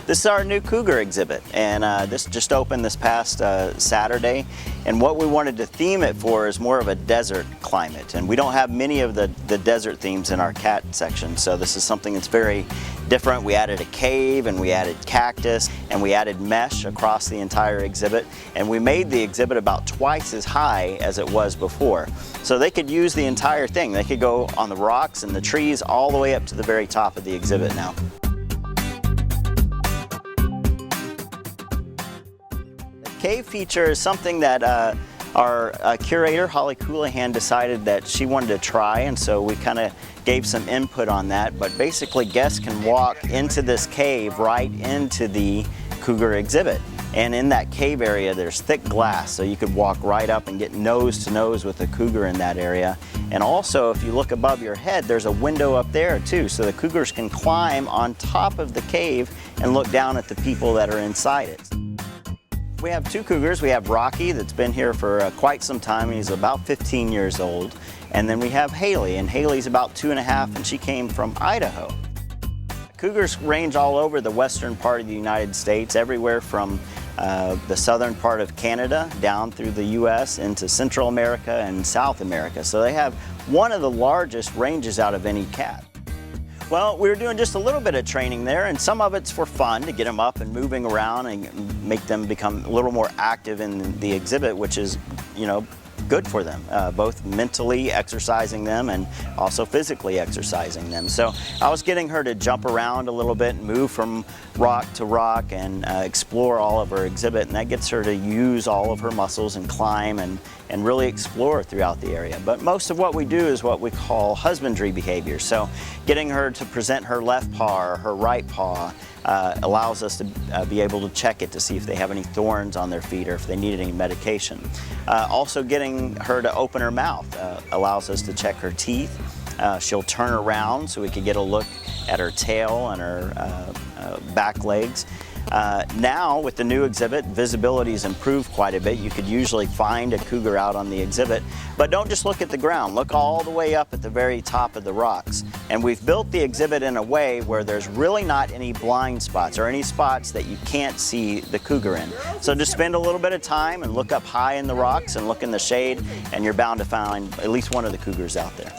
This is our new cougar exhibit, and this just opened this past Saturday. And what we wanted to theme it for is more of a desert climate. And we don't have many of the desert themes in our cat section, so this is something that's very different. We added a cave, and we added cactus, and we added mesh across the entire exhibit. And we made the exhibit about twice as high as it was before. So they could use the entire thing. They could go on the rocks and the trees all the way up to the very top of the exhibit now. Cave feature is something that our curator, Holly Coulihan, decided that she wanted to try, and so we kind of gave some input on that. But basically, guests can walk into this cave right into the cougar exhibit. And in that cave area, there's thick glass, so you could walk right up and get nose to nose with a cougar in that area. And also, if you look above your head, there's a window up there too, so the cougars can climb on top of the cave and look down at the people that are inside it. We have two cougars. We have Rocky, that's been here for quite some time. He's about 15 years old. And then we have Haley, and Haley's about 2.5, and she came from Idaho. Cougars range all over the western part of the United States, everywhere from the southern part of Canada down through the U.S. into Central America and South America. So they have one of the largest ranges out of any cat. Well, we were doing just a little bit of training there, and some of it's for fun, to get them up and moving around and make them become a little more active in the exhibit, which is, you know, good for them, both mentally exercising them and also physically exercising them. So I was getting her to jump around a little bit and move from rock to rock and explore all of her exhibit, and that gets her to use all of her muscles and climb and really explore throughout the area. But most of what we do is what we call husbandry behavior. So getting her to present her left paw or her right paw allows us to be able to check it to see if they have any thorns on their feet or if they need any medication. Also getting her to open her mouth allows us to check her teeth. She'll turn around so we can get a look at her tail and her back legs. Now, with the new exhibit, visibility has improved quite a bit. You could usually find a cougar out on the exhibit, but don't just look at the ground. Look all the way up at the very top of the rocks. And we've built the exhibit in a way where there's really not any blind spots or any spots that you can't see the cougar in. So just spend a little bit of time and look up high in the rocks and look in the shade, and you're bound to find at least one of the cougars out there.